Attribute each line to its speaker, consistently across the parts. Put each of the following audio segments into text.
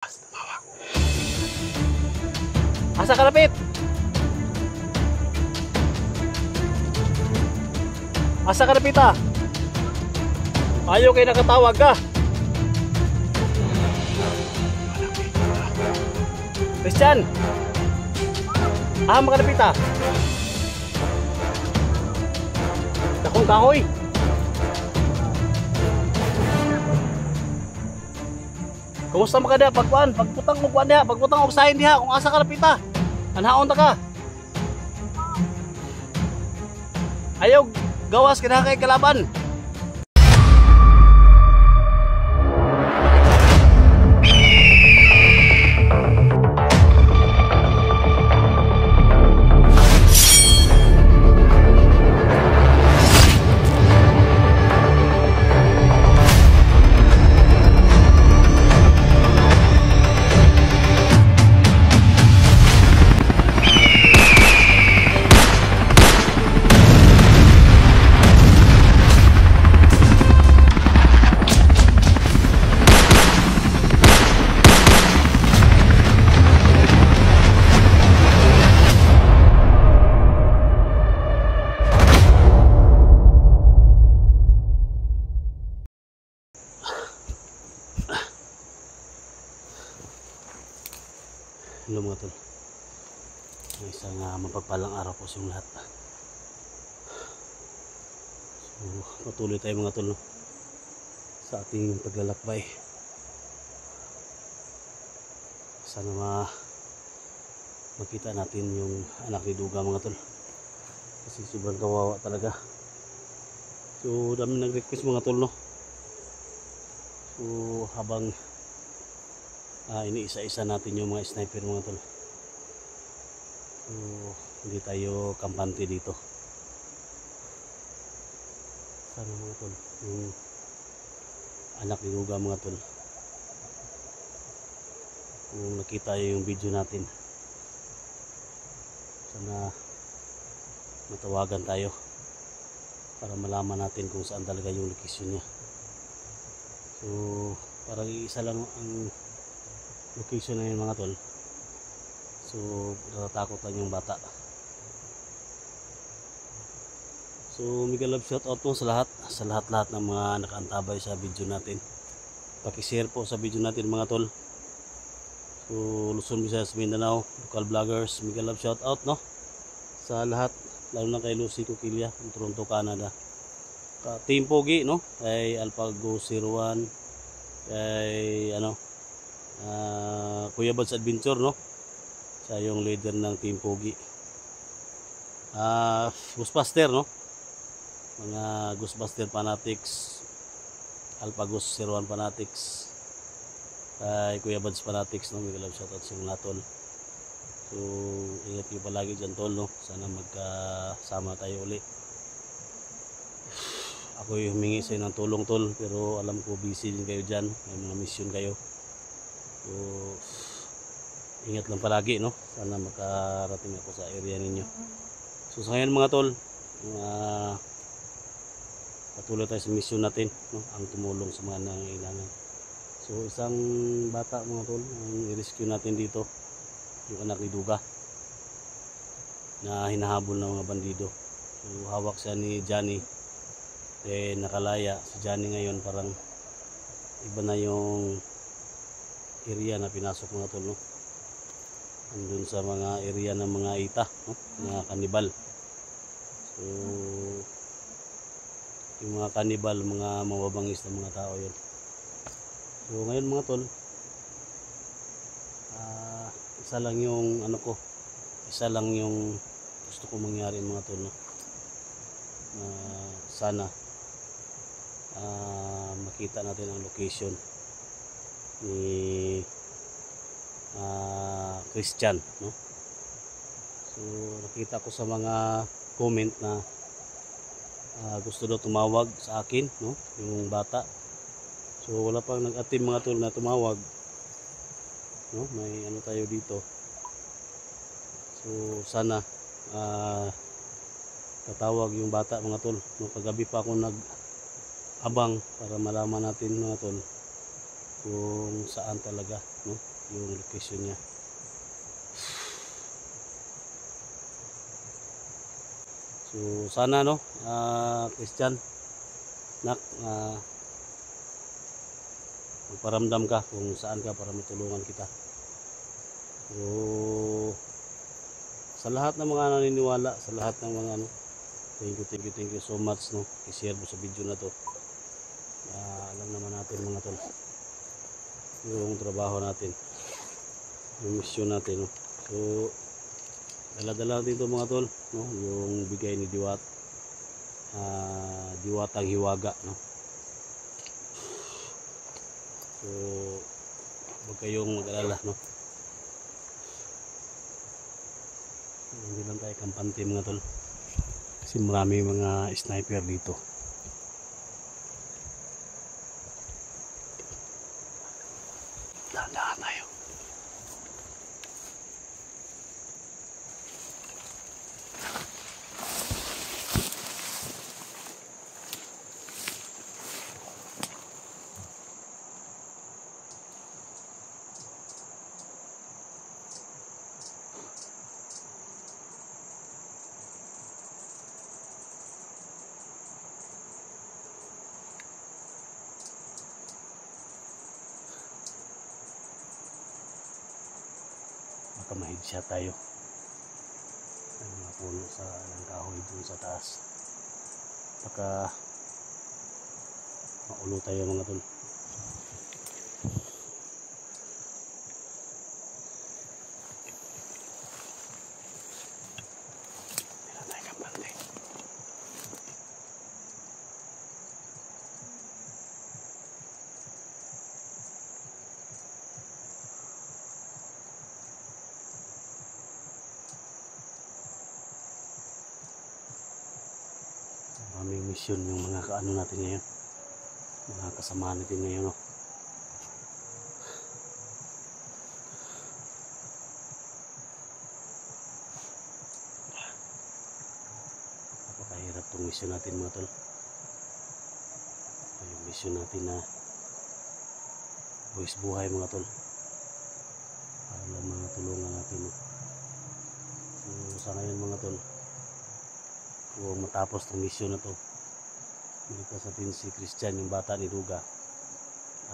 Speaker 1: Asa ka lapit? Asa ka lapit ah? Ayaw kayo nakatawag ka. Christian! Makalapit ah. Dakong kahoy. Kumusta mo ka diha? Pagputang mo kuan diha, pagputang og sahin diha kung asa ka lapit ah. Anhaon ta ka. Ayaw gawas kada kay kalaban. Hello mga tol, isang mapagpalang araw po sa lahat. So, patuloy tayo mga tol, no? Sa ating paglalakbay. Sana makita natin yung anak ni Duga mga tol, kasi sobrang kawawa talaga. So dami nag-request mga tol, no? So habang iniisa-isa natin yung mga sniper mga tol, so hindi tayo kampante dito. Sana mga tol, yung anak ni Duga mga tol, kung nakita yung video natin, sana matawagan tayo para malaman natin kung saan talaga yung location niya. So parang isa lang ang location na yun mga tol. So natatakot lang yung bata. So mega love shout out po sa lahat ng mga nakaantabay sa video natin. Paki-share po sa video natin mga tol. So Luzon, Visayas, Mindanao, local vloggers, mega love shout out, no, sa lahat, lalo na kay Lucy Coquilla, Toronto, Canada. Team Pogi, no, kay Alpago 01, kay Kuya Buds Adventure, no, siya yung leader ng Team Pogi. Ghostbuster, no, mga Ghostbuster fanatics, Alpagos 01 fanatics, kay Kuya Buds fanatics, no, may love shoutout sa mga tol. So ingat kayo palagi dyan tol, no, sana magkasama tayo uli. Ako yung humingi sa ng tulong tol, pero alam ko busy din kayo dyan, may mga mission kayo. So ingat lang palagi, no, sana makarating ako sa area ninyo. So sa ngayon mga tol, patuloy tayo sa mission natin, no, ang tumulong sa mga nangailangan. So isang bata mga tol ang i-rescue natin dito, yung anak ni Duga na hinahabol ng mga bandido. So hawak siya ni Johnny, nakalaya si Johnny ngayon. Parang iba na yung area na pinasok mga tol, no, andun sa mga area ng mga ita, no, mga kanibal. So yung mga kanibal, mga mababangis na mga tao yun. So ngayon mga tol, isa lang yung isa lang yung gusto ko mangyari mga tol, no, sana makita natin ang location ni Christian, no. So nakita ko sa mga comment na gusto daw tumawag sa akin, no, yung bata. So wala pang nag-attempt mga tol na tumawag, no, may tayo dito. So sana tatawag yung bata mga tol, no. Kagabi pa ako nag-abang para malaman natin mga tol kung saan talaga, no. yung location niya. So sana no, Christian, nak, magparamdam ka kung saan ka para matulungan kita. So sa lahat ng mga naniniwala, sa lahat ng mga ano, thank you so much no, i-share mo sa video na to. Alam naman natin mga tol, yung trabaho natin, yung mission natin no. So dala-dala dito mga tol no, yung bigay ni Diwatang Hiwaga no. So huwag kayong mag-alala no, hindi lang tayo kampante mga tol, kasi marami mga sniper dito. Dahan-dahan tayo. Baka ma-headshot tayo. Ang mga puno sa ng kahoy dun sa taas. Baka maulo tayo mga tol. Hindi na tayo kampante. Maraming mission yung mga kaano natin ngayon, mga kasama natin ngayon no. Napakahirap tong mission natin mga tol. Ito yung mission natin na buwis buhay mga tol, para lang mga tulungan natin no. So sa ngayon mga tol, kung matapos ng mission na to, makita natin si Christian, yung bata ni Duga,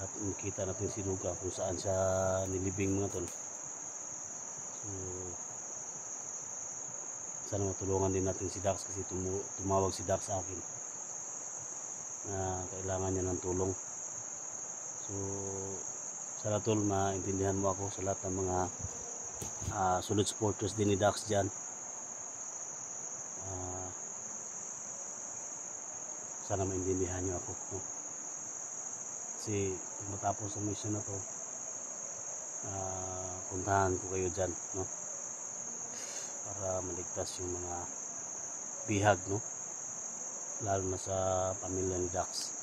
Speaker 1: at makita natin si Duga kung saan siya nilibing mga tol. So sana matulungan din natin si Dax, kasi tumawag si Dax sa akin na kailangan niya ng tulong. So sana tol, maintindihan mo ako sa lahat ng mga solid supporters din ni Dax dyan. Sana maintindihan nyo ako no? Kasi matapos ang mission na to, puntahan ko kayo dyan no? Para maligtas yung mga bihag no, lalo na sa pamilya ni Dax.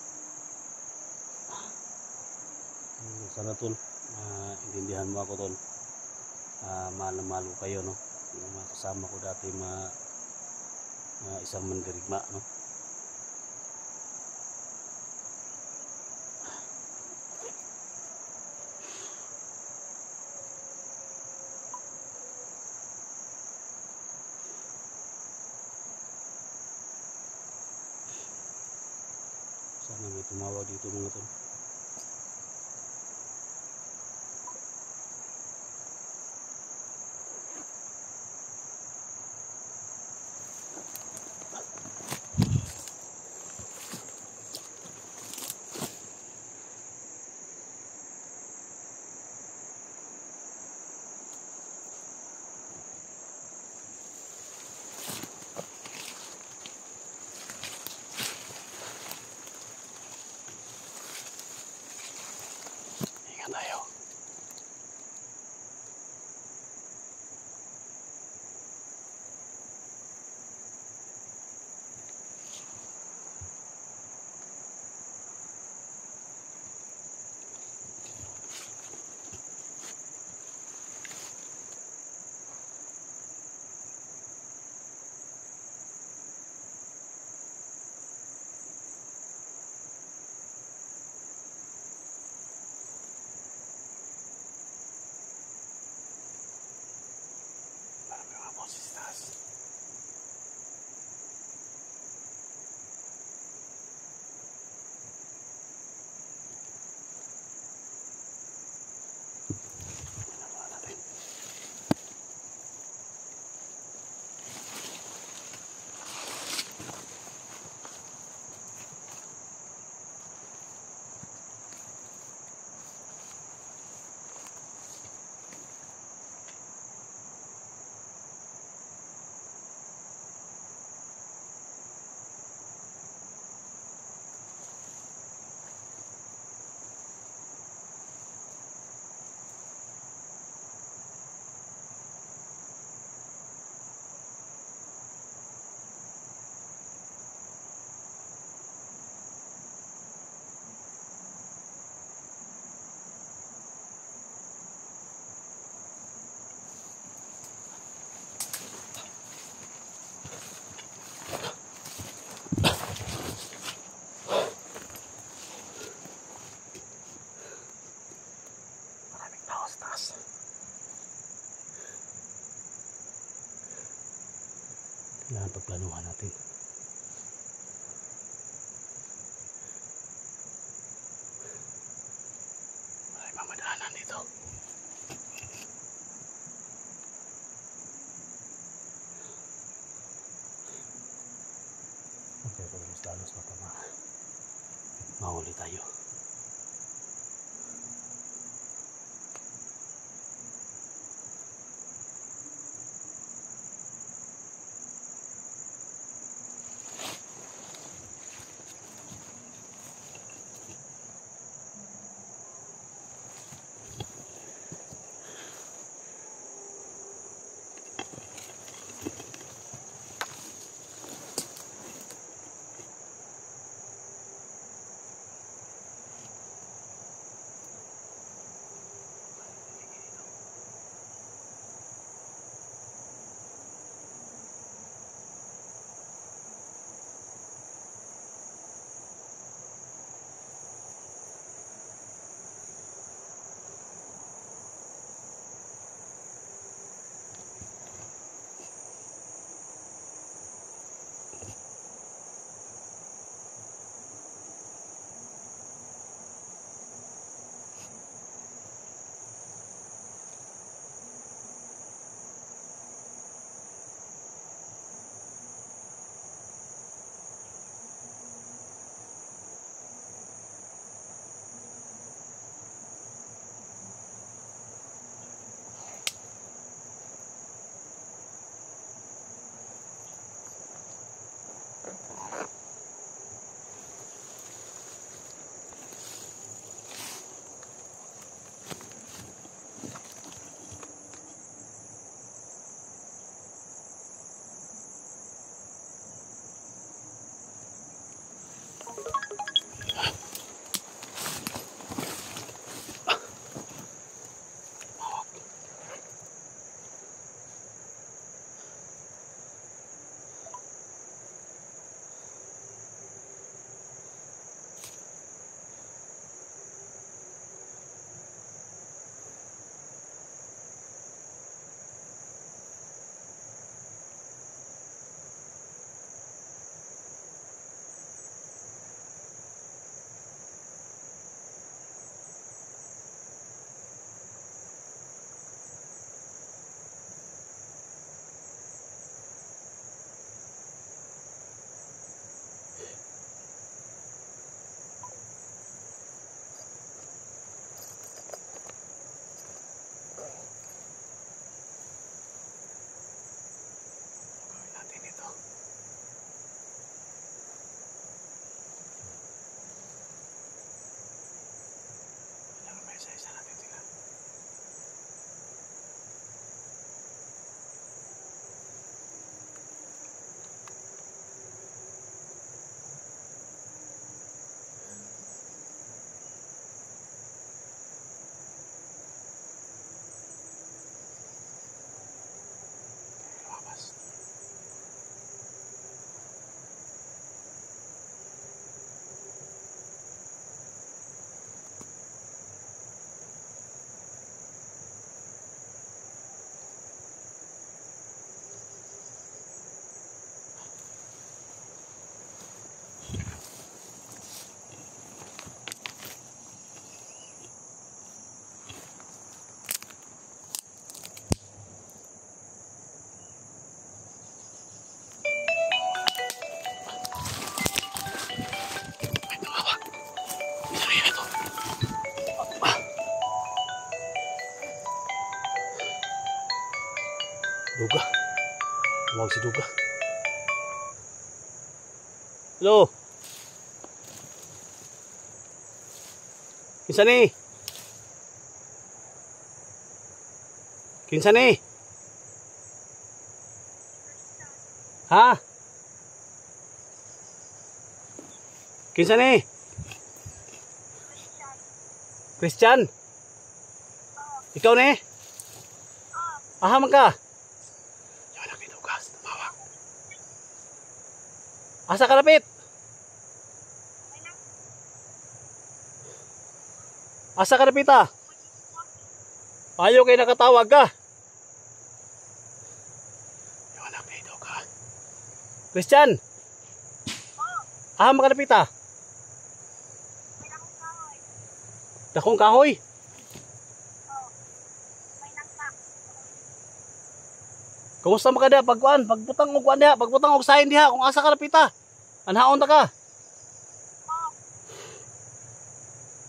Speaker 1: Sana tol, intindihan mo ako tol. Mahal na mahal ko kayo no, yung mga kasama ko dati, isang mandirigma no. Sana may tumawag dito mga tol. lumabas. Kailangan pagplanuhan natin. May mamadaanan dito. Okay, pagdalos baka mahuli tayo. Duga. Tumawag si Duga. Hello. Kinsa ni? Kinsa ni? Ha? Kinsa ni? Christian? Ikaw ni? Aha man ka? Yawa na kinugas, tumawag. Asa ka lapit? Asa ka lapit ah? Ayaw kayo nakatawag ka. Yung anak ni Duga. Christian. Makalapit ah. Dakong kahoy. Kumusta mo ka da? Pagkuan, pagbutang og kuan diha, pagbutang og sahin diha, kung asa ka napita. Anhaon ta ka.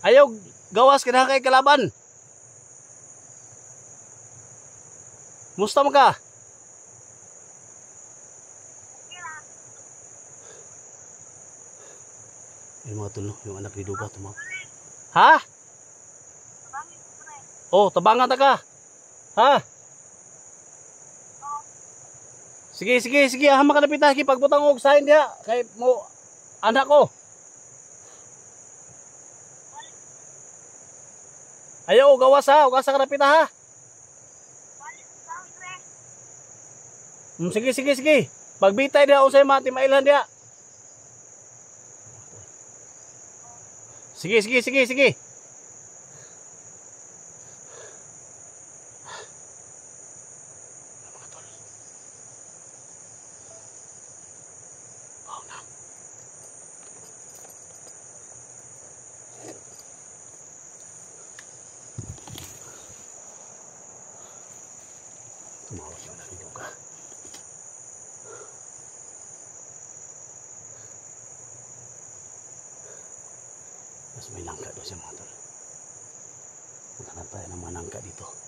Speaker 1: Ayaw gawas ka kay kalaban. Musta mo ka? Yung mga tulo, yung anak ni Duga tumaw. Ha? Oh, tabangan ta ka. Ha? Sige, sige, sige. Hama ka napita. Sige, pagbutang og sahin diha. Kay mo, anak ko. Ayaw, gawas ha. Ugasa ka napita ha. Sige, sige, sige. Pagbitay diha usay mati mailhan diha. Sige, sige, sige, sige. Tumawag yung anak ni Duga. Mas may langka doon siya mga tol. Maghanap tayo ng mga langka dito.